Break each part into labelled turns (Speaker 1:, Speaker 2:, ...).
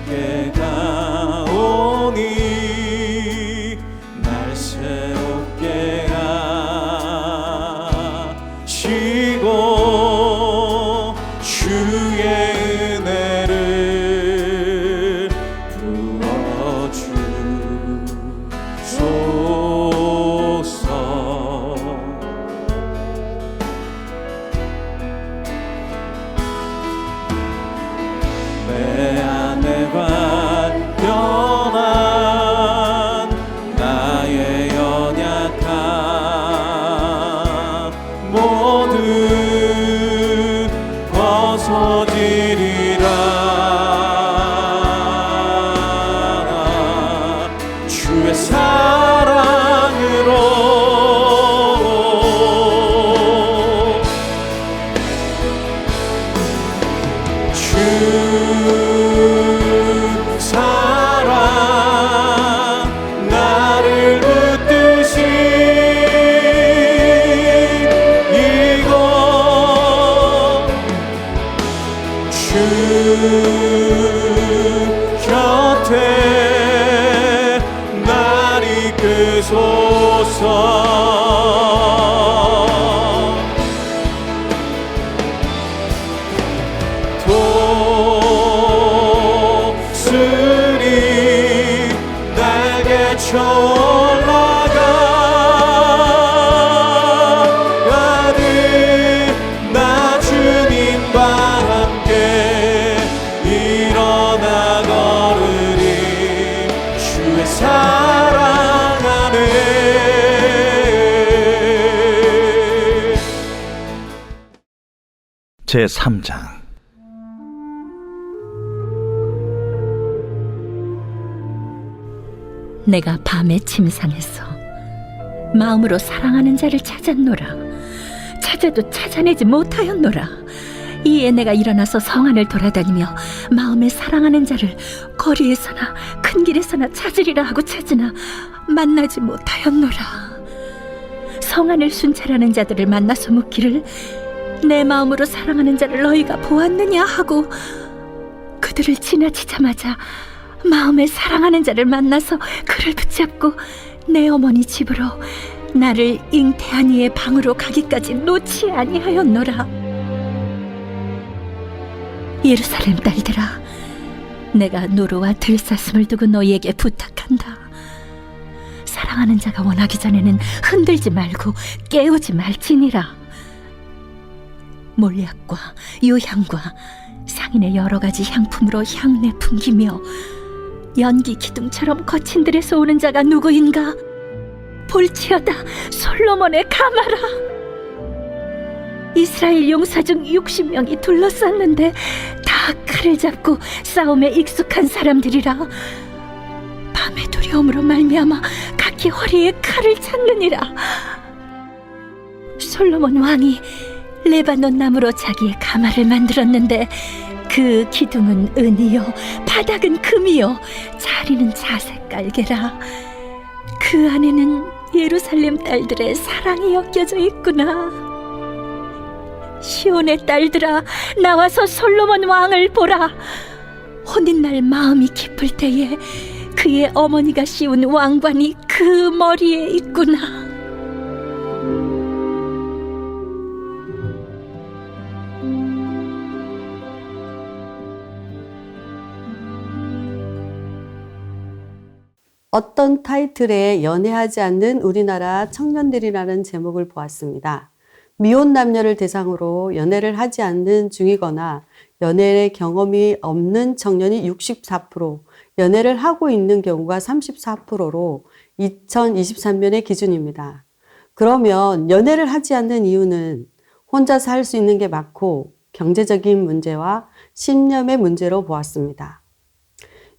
Speaker 1: 새롭게 가오니 날 새롭게 하시고 주의 은혜를 부어주소서. 내 안에 발견한 나의 연약함 모두 벗어지리라. 주의 사랑으로 주 사랑 나를 붙드시 이곳 주 곁에 날 이끄소서. 독수리 날개 쳐올라가는 나 주님과 함께 일어나 걸으리. 주의 사랑 안에.
Speaker 2: 제3장.
Speaker 3: 내가 밤에 침상에서 마음으로 사랑하는 자를 찾았노라. 찾아도 찾아내지 못하였노라. 이에 내가 일어나서 성 안을 돌아다니며 마음에 사랑하는 자를 거리에서나 큰 길에서나 찾으리라 하고 찾으나 만나지 못하였노라. 성 안을 순찰하는 자들을 만나서 묻기를 내 마음으로 사랑하는 자를 너희가 보았느냐 하고 그들을 지나치자마자 마음에 사랑하는 자를 만나서 그를 붙잡고 내 어머니 집으로 나를 잉태한 이의 방으로 가기까지 놓지 아니하였노라. 예루살렘 딸들아, 내가 노루와 들사슴을 두고 너희에게 부탁한다. 사랑하는 자가 원하기 전에는 흔들지 말고 깨우지 말지니라. 몰약과 유향과 상인의 여러 가지 향품으로 향내 풍기며 연기 기둥처럼 거친 들에서 오는 자가 누구인가? 볼지어다 솔로몬의 가마라. 이스라엘 용사 중 60명이 둘러쌌는데 다 칼을 잡고 싸움에 익숙한 사람들이라. 밤의 두려움으로 말미암아 각기 허리에 칼을 찾느니라. 솔로몬 왕이 레바논 나무로 자기의 가마를 만들었는데 그 기둥은 은이요 바닥은 금이요 자리는 자색 깔개라. 그 안에는 예루살렘 딸들의 사랑이 엮여져 있구나. 시온의 딸들아, 나와서 솔로몬 왕을 보라. 혼인날 마음이 깊을 때에 그의 어머니가 씌운 왕관이 그 머리에 있구나.
Speaker 4: 어떤 타이틀에 연애하지 않는 우리나라 청년들이라는 제목을 보았습니다. 미혼 남녀를 대상으로 연애를 하지 않는 중이거나 연애의 경험이 없는 청년이 64%, 연애를 하고 있는 경우가 34%로 2023년의 기준입니다. 그러면 연애를 하지 않는 이유는 혼자 살 수 있는 게 맞고 경제적인 문제와 신념의 문제로 보았습니다.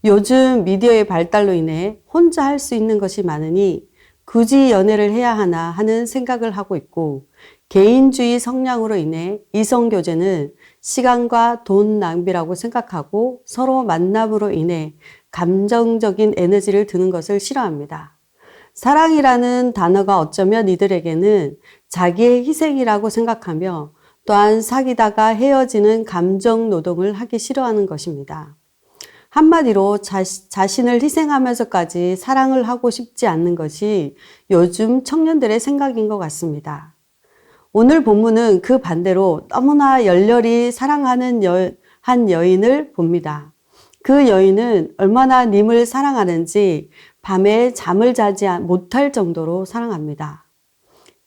Speaker 4: 요즘 미디어의 발달로 인해 혼자 할 수 있는 것이 많으니 굳이 연애를 해야 하나 하는 생각을 하고 있고, 개인주의 성향으로 인해 이성교제는 시간과 돈 낭비라고 생각하고 서로 만남으로 인해 감정적인 에너지를 드는 것을 싫어합니다. 사랑이라는 단어가 어쩌면 이들에게는 자기의 희생이라고 생각하며 또한 사귀다가 헤어지는 감정 노동을 하기 싫어하는 것입니다. 한마디로 자신을 희생하면서까지 사랑을 하고 싶지 않는 것이 요즘 청년들의 생각인 것 같습니다. 오늘 본문은 그 반대로 너무나 열렬히 사랑하는 한 여인을 봅니다. 그 여인은 얼마나 님을 사랑하는지 밤에 잠을 자지 못할 정도로 사랑합니다.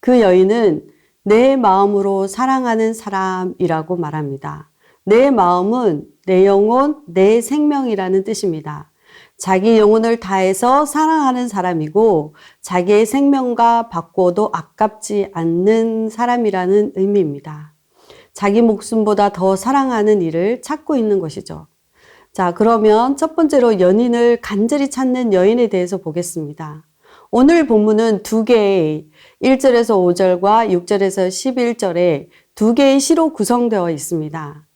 Speaker 4: 그 여인은 내 마음으로 사랑하는 사람이라고 말합니다. 내 마음은 내 영혼, 내 생명이라는 뜻입니다. 자기 영혼을 다해서 사랑하는 사람이고 자기의 생명과 바꿔도 아깝지 않는 사람이라는 의미입니다. 자기 목숨보다 더 사랑하는 일을 찾고 있는 것이죠. 자, 그러면 첫 번째로 연인을 간절히 찾는 여인에 대해서 보겠습니다. 오늘 본문은 두 개의 1절에서 5절과 6절에서 11절에 두 개의 시로 구성되어 있습니다.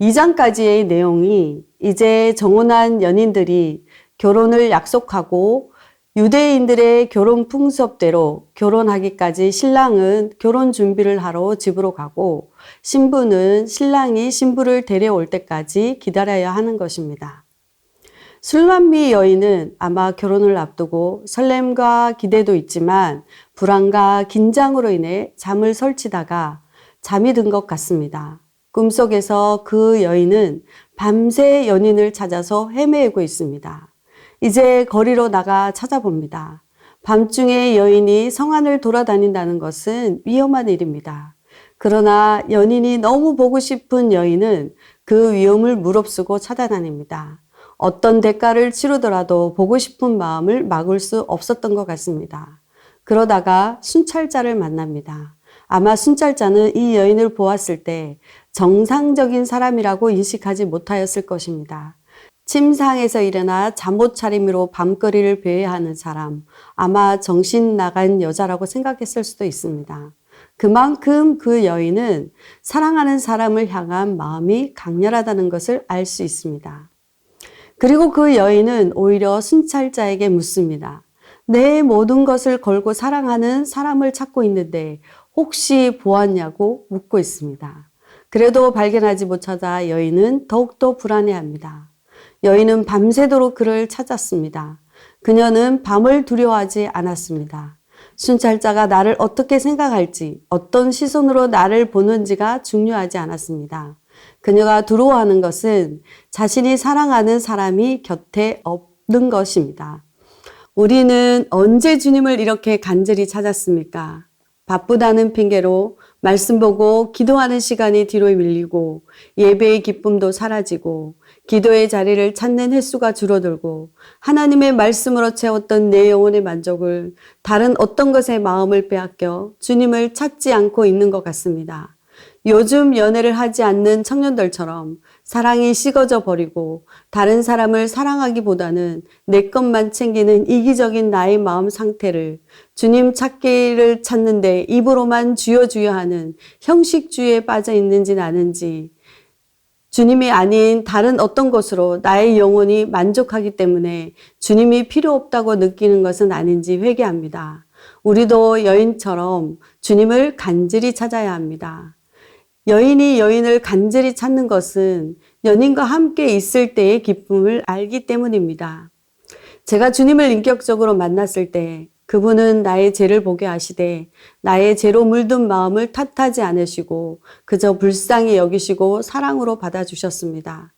Speaker 4: 2장까지의 내용이 이제 정혼한 연인들이 결혼을 약속하고 유대인들의 결혼 풍습대로 결혼하기까지 신랑은 결혼 준비를 하러 집으로 가고 신부는 신랑이 신부를 데려올 때까지 기다려야 하는 것입니다. 술람미 여인은 아마 결혼을 앞두고 설렘과 기대도 있지만 불안과 긴장으로 인해 잠을 설치다가 잠이 든 것 같습니다. 꿈속에서 그 여인은 밤새 연인을 찾아서 헤매고 있습니다. 이제 거리로 나가 찾아봅니다. 밤중에 여인이 성 안을 돌아다닌다는 것은 위험한 일입니다. 그러나 연인이 너무 보고 싶은 여인은 그 위험을 무릅쓰고 찾아다닙니다. 어떤 대가를 치르더라도 보고 싶은 마음을 막을 수 없었던 것 같습니다. 그러다가 순찰자를 만납니다. 아마 순찰자는 이 여인을 보았을 때 정상적인 사람이라고 인식하지 못하였을 것입니다. 침상에서 일어나 잠옷 차림으로 밤거리를 배회하는 사람, 아마 정신 나간 여자라고 생각했을 수도 있습니다. 그만큼 그 여인은 사랑하는 사람을 향한 마음이 강렬하다는 것을 알 수 있습니다. 그리고 그 여인은 오히려 순찰자에게 묻습니다. 내 모든 것을 걸고 사랑하는 사람을 찾고 있는데 혹시 보았냐고 묻고 있습니다. 그래도 발견하지 못하자 여인은 더욱더 불안해합니다. 여인은 밤새도록 그를 찾았습니다. 그녀는 밤을 두려워하지 않았습니다. 순찰자가 나를 어떻게 생각할지, 어떤 시선으로 나를 보는지가 중요하지 않았습니다. 그녀가 두려워하는 것은 자신이 사랑하는 사람이 곁에 없는 것입니다. 우리는 언제 주님을 이렇게 간절히 찾았습니까? 바쁘다는 핑계로 말씀 보고 기도하는 시간이 뒤로 밀리고 예배의 기쁨도 사라지고 기도의 자리를 찾는 횟수가 줄어들고 하나님의 말씀으로 채웠던 내 영혼의 만족을 다른 어떤 것에 마음을 빼앗겨 주님을 찾지 않고 있는 것 같습니다. 요즘 연애를 하지 않는 청년들처럼 사랑이 식어져 버리고 다른 사람을 사랑하기보다는 내 것만 챙기는 이기적인 나의 마음 상태를 주님 찾기를 찾는데 입으로만 주여 주여 하는 형식주의에 빠져 있는지 아는지 주님이 아닌 다른 어떤 것으로 나의 영혼이 만족하기 때문에 주님이 필요 없다고 느끼는 것은 아닌지 회개합니다. 우리도 여인처럼 주님을 간절히 찾아야 합니다. 여인이 여인을 간절히 찾는 것은 연인과 함께 있을 때의 기쁨을 알기 때문입니다. 제가 주님을 인격적으로 만났을 때 그분은 나의 죄를 보게 하시되 나의 죄로 물든 마음을 탓하지 않으시고 그저 불쌍히 여기시고 사랑으로 받아주셨습니다.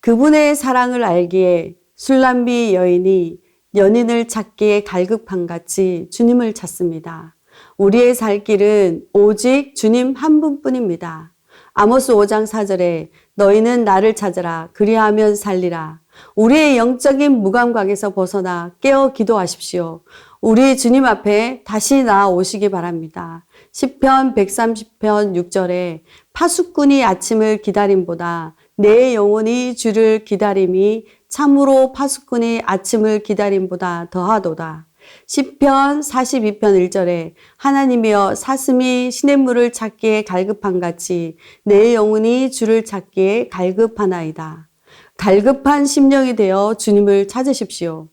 Speaker 4: 그분의 사랑을 알기에 술람비 여인이 연인을 찾기에 갈급함같이 주님을 찾습니다. 우리의 살 길은 오직 주님 한 분뿐입니다. 아모스 5장 4절에 너희는 나를 찾으라 그리하면 살리라. 우리의 영적인 무감각에서 벗어나 깨어 기도하십시오. 우리 주님 앞에 다시 나아오시기 바랍니다. 시편 130편 6절에 파수꾼이 아침을 기다림보다 내 영혼이 주를 기다림이 참으로 파수꾼이 아침을 기다림보다 더하도다. 시편 42편 1절에 하나님이여 사슴이 시냇물을 찾기에 갈급함같이 내 영혼이 주를 찾기에 갈급하나이다. 갈급한 심령이 되어 주님을 찾으십시오.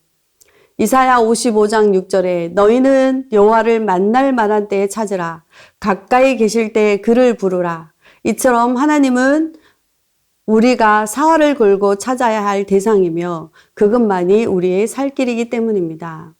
Speaker 4: 이사야 55장 6절에 너희는 여호와를 만날 만한 때에 찾으라. 가까이 계실 때에 그를 부르라. 이처럼 하나님은 우리가 사활을 걸고 찾아야 할 대상이며 그것만이 우리의 살 길이기 때문입니다.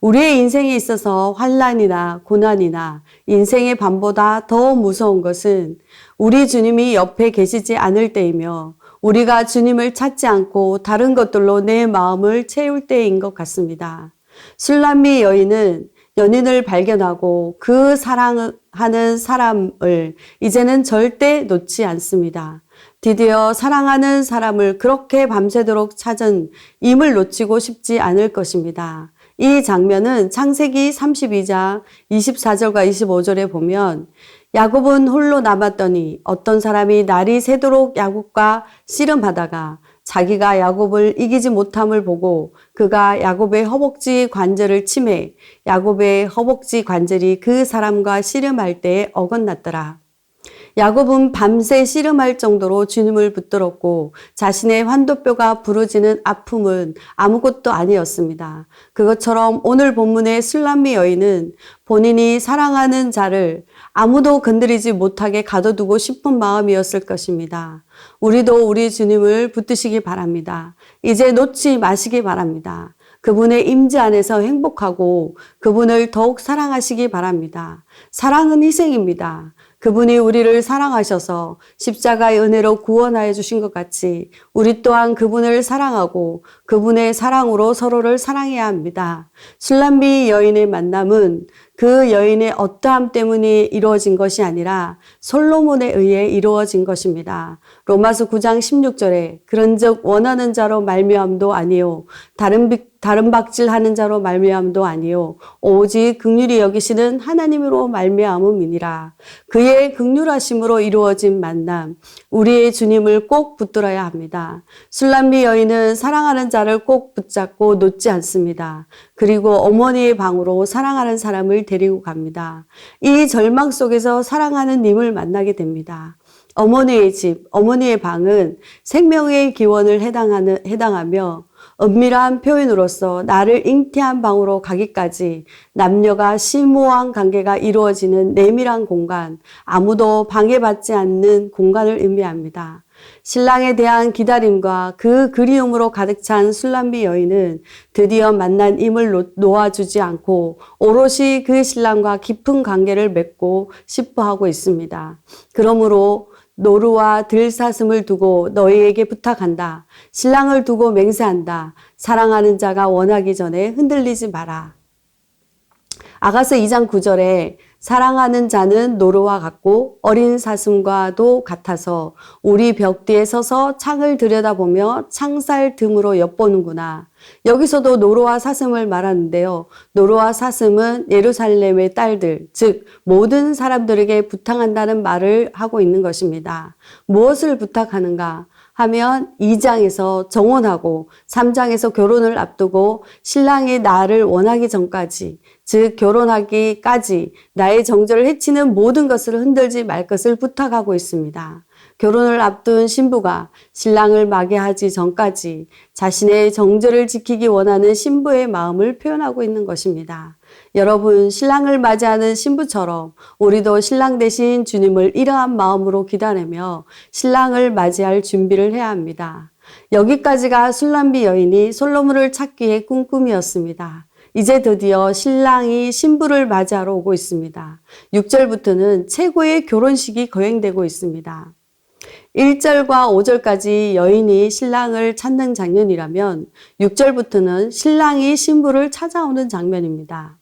Speaker 4: 우리의 인생에 있어서 환난이나 고난이나 인생의 밤보다 더 무서운 것은 우리 주님이 옆에 계시지 않을 때이며 우리가 주님을 찾지 않고 다른 것들로 내 마음을 채울 때인 것 같습니다. 술람미 여인은 연인을 발견하고 그 사랑하는 사람을 이제는 절대 놓지 않습니다. 드디어 사랑하는 사람을 그렇게 밤새도록 찾은 임을 놓치고 싶지 않을 것입니다. 이 장면은 창세기 32장 24절과 25절에 보면 야곱은 홀로 남았더니 어떤 사람이 날이 새도록 야곱과 씨름하다가 자기가 야곱을 이기지 못함을 보고 그가 야곱의 허벅지 관절을 치매 야곱의 허벅지 관절이 그 사람과 씨름할 때에 어긋났더라. 야곱은 밤새 씨름할 정도로 주님을 붙들었고 자신의 환도뼈가 부러지는 아픔은 아무것도 아니었습니다. 그것처럼 오늘 본문의 술람미 여인은 본인이 사랑하는 자를 아무도 건드리지 못하게 가둬두고 싶은 마음이었을 것입니다. 우리도 우리 주님을 붙드시기 바랍니다. 이제 놓지 마시기 바랍니다. 그분의 임재 안에서 행복하고 그분을 더욱 사랑하시기 바랍니다. 사랑은 희생입니다. 그분이 우리를 사랑하셔서 십자가의 은혜로 구원하여 주신 것 같이 우리 또한 그분을 사랑하고 그분의 사랑으로 서로를 사랑해야 합니다. 술람미 여인의 만남은 그 여인의 어떠함 때문에 이루어진 것이 아니라 솔로몬에 의해 이루어진 것입니다. 로마서 9장 16절에 그런즉 원하는 자로 말미암도 아니요 다른 박질하는 자로 말미암도 아니요 오직 긍휼히 여기시는 하나님으로 말미암음이니라. 그의 긍휼하심으로 이루어진 만남, 우리의 주님을 꼭 붙들어야 합니다. 술람미 여인은 사랑하는 자를 꼭 붙잡고 놓지 않습니다. 그리고 어머니의 방으로 사랑하는 사람을 데리고 갑니다. 이 절망 속에서 사랑하는 님을 만나게 됩니다. 어머니의 집, 어머니의 방은 생명의 기원을 해당하며 은밀한 표현으로서 나를 잉태한 방으로 가기까지 남녀가 심오한 관계가 이루어지는 내밀한 공간, 아무도 방해받지 않는 공간을 의미합니다. 신랑에 대한 기다림과 그 그리움으로 가득 찬 술람미 여인은 드디어 만난 임을 놓아주지 않고 오롯이 그 신랑과 깊은 관계를 맺고 싶어 하고 있습니다. 그러므로 노루와 들사슴을 두고 너희에게 부탁한다. 신랑을 두고 맹세한다. 사랑하는 자가 원하기 전에 흔들리지 마라. 아가서 2장 9절에 사랑하는 자는 노루와 같고 어린 사슴과도 같아서 우리 벽 뒤에 서서 창을 들여다보며 창살 틈으로 엿보는구나. 여기서도 노루와 사슴을 말하는데요. 노루와 사슴은 예루살렘의 딸들, 즉 모든 사람들에게 부탁한다는 말을 하고 있는 것입니다. 무엇을 부탁하는가 하면 2장에서 정혼하고 3장에서 결혼을 앞두고 신랑이 나를 원하기 전까지, 즉 결혼하기까지 나의 정절을 해치는 모든 것을 흔들지 말 것을 부탁하고 있습니다. 결혼을 앞둔 신부가 신랑을 맞이하기 전까지 자신의 정절을 지키기 원하는 신부의 마음을 표현하고 있는 것입니다. 여러분, 신랑을 맞이하는 신부처럼 우리도 신랑 대신 주님을 이러한 마음으로 기다리며 신랑을 맞이할 준비를 해야 합니다. 여기까지가 술람미 여인이 솔로몬을 찾기의 꿈꿈이었습니다. 이제 드디어 신랑이 신부를 맞이하러 오고 있습니다. 6절부터는 최고의 결혼식이 거행되고 있습니다. 1절과 5절까지 여인이 신랑을 찾는 장면이라면 6절부터는 신랑이 신부를 찾아오는 장면입니다.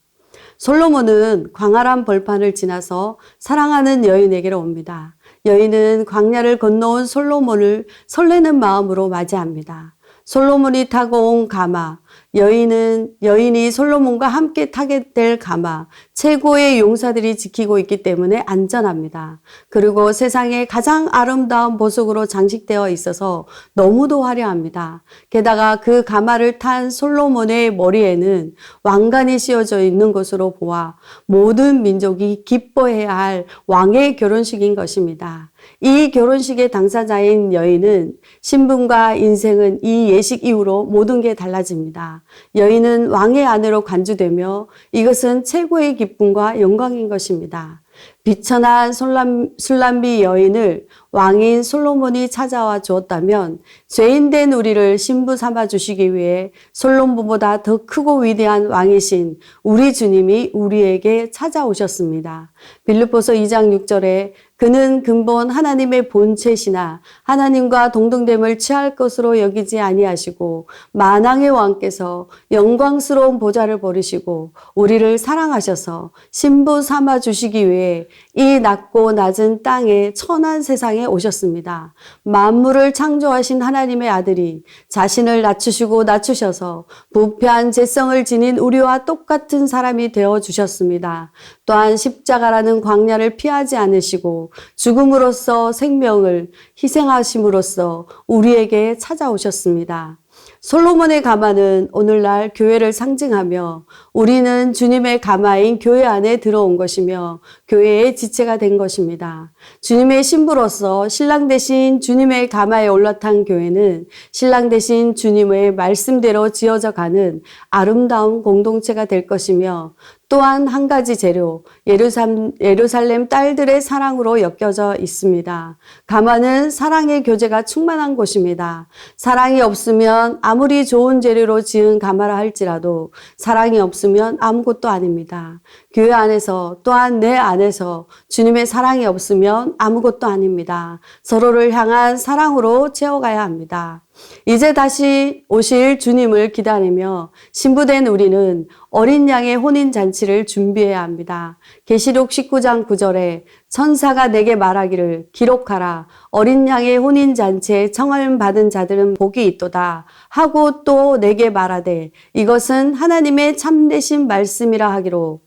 Speaker 4: 솔로몬은 광활한 벌판을 지나서 사랑하는 여인에게로 옵니다. 여인은 광야를 건너온 솔로몬을 설레는 마음으로 맞이합니다. 솔로몬이 타고 온 가마, 여인이 솔로몬과 함께 타게 될 가마, 최고의 용사들이 지키고 있기 때문에 안전합니다. 그리고 세상에 가장 아름다운 보석으로 장식되어 있어서 너무도 화려합니다. 게다가 그 가마를 탄 솔로몬의 머리에는 왕관이 씌워져 있는 것으로 보아 모든 민족이 기뻐해야 할 왕의 결혼식인 것입니다. 이 결혼식의 당사자인 여인은 신분과 인생은 이 예식 이후로 모든 게 달라집니다. 여인은 왕의 아내로 간주되며 이것은 최고의 기쁨과 영광인 것입니다. 비천한 술람비 여인을 왕인 솔로몬이 찾아와 주었다면 죄인된 우리를 신부 삼아 주시기 위해 솔로몬보다 더 크고 위대한 왕이신 우리 주님이 우리에게 찾아오셨습니다. 빌립보서 2장 6절에 그는 근본 하나님의 본체시나 하나님과 동등됨을 취할 것으로 여기지 아니하시고 만왕의 왕께서 영광스러운 보좌를 버리시고 우리를 사랑하셔서 신부 삼아 주시기 위해 이 낮고 낮은 땅에 천한 세상에 오셨습니다. 만물을 창조하신 하나님의 아들이 자신을 낮추시고 낮추셔서 부패한 죄성을 지닌 우리와 똑같은 사람이 되어 주셨습니다. 또한 십자가라는 광야를 피하지 않으시고 죽음으로써 생명을 희생하심으로써 우리에게 찾아오셨습니다. 솔로몬의 가마는 오늘날 교회를 상징하며 우리는 주님의 가마인 교회 안에 들어온 것이며 교회의 지체가 된 것입니다. 주님의 신부로서 신랑 대신 주님의 가마에 올라탄 교회는 신랑 대신 주님의 말씀대로 지어져 가는 아름다운 공동체가 될 것이며 또한 한 가지 재료, 예루살렘 딸들의 사랑으로 엮여져 있습니다. 가마는 사랑의 교제가 충만한 곳입니다. 사랑이 없으면 아무리 좋은 재료로 지은 가마라 할지라도 사랑이 없으면 아무것도 아닙니다. 교회 안에서 또한 내 안에서 주님의 사랑이 없으면 아무것도 아닙니다. 서로를 향한 사랑으로 채워가야 합니다. 이제 다시 오실 주님을 기다리며 신부된 우리는 어린 양의 혼인잔치를 준비해야 합니다. 계시록 19장 9절에 천사가 내게 말하기를 기록하라 어린 양의 혼인잔치에 청함 받은 자들은 복이 있도다 하고 또 내게 말하되 이것은 하나님의 참되신 말씀이라 하기로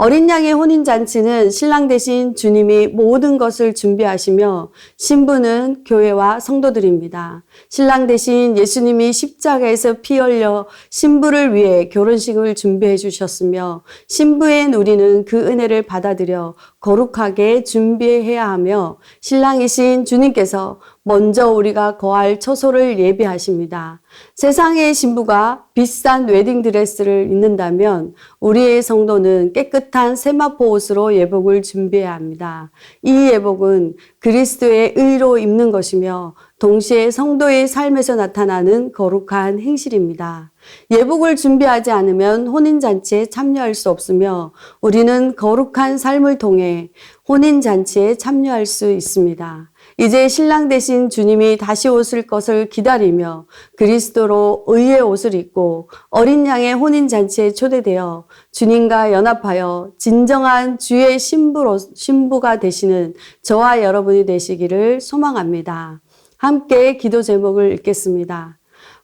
Speaker 4: 어린 양의 혼인잔치는 신랑 대신 주님이 모든 것을 준비하시며 신부는 교회와 성도들입니다. 신랑 대신 예수님이 십자가에서 피 흘려 신부를 위해 결혼식을 준비해 주셨으며 신부인 우리는 그 은혜를 받아들여 거룩하게 준비해야 하며 신랑이신 주님께서 먼저 우리가 거할 처소를 예비하십니다. 세상의 신부가 비싼 웨딩드레스를 입는다면 우리의 성도는 깨끗한 세마포 옷으로 예복을 준비해야 합니다. 이 예복은 그리스도의 의로 입는 것이며 동시에 성도의 삶에서 나타나는 거룩한 행실입니다. 예복을 준비하지 않으면 혼인잔치에 참여할 수 없으며 우리는 거룩한 삶을 통해 혼인잔치에 참여할 수 있습니다. 이제 신랑 대신 주님이 다시 오실 것을 기다리며 그리스도로 의의 옷을 입고 어린 양의 혼인잔치에 초대되어 주님과 연합하여 진정한 주의 신부가 되시는 저와 여러분이 되시기를 소망합니다. 함께 기도 제목을 읽겠습니다.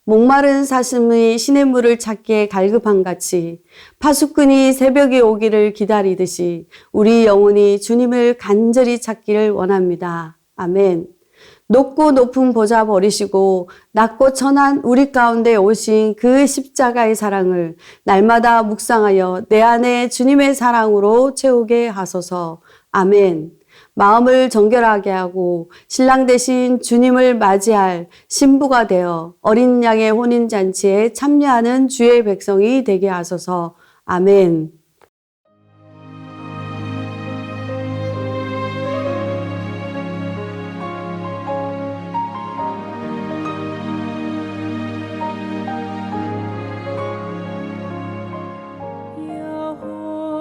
Speaker 4: 목마른 사슴이 시냇물을 찾기에 갈급한 같이 파수꾼이 새벽이 오기를 기다리듯이 우리 영혼이 주님을 간절히 찾기를 원합니다. 아멘. 높고 높은 보좌 버리시고 낮고 천한 우리 가운데 오신 그 십자가의 사랑을 날마다 묵상하여 내 안에 주님의 사랑으로 채우게 하소서. 아멘. 마음을 정결하게 하고 신랑 대신 주님을 맞이할 신부가 되어 어린 양의 혼인잔치에 참여하는 주의 백성이 되게 하소서. 아멘.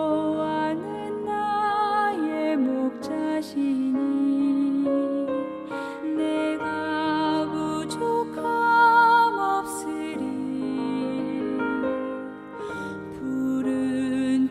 Speaker 2: 여호와는 나의 목자시니 내가 부족함 없으리 푸른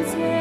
Speaker 2: 인생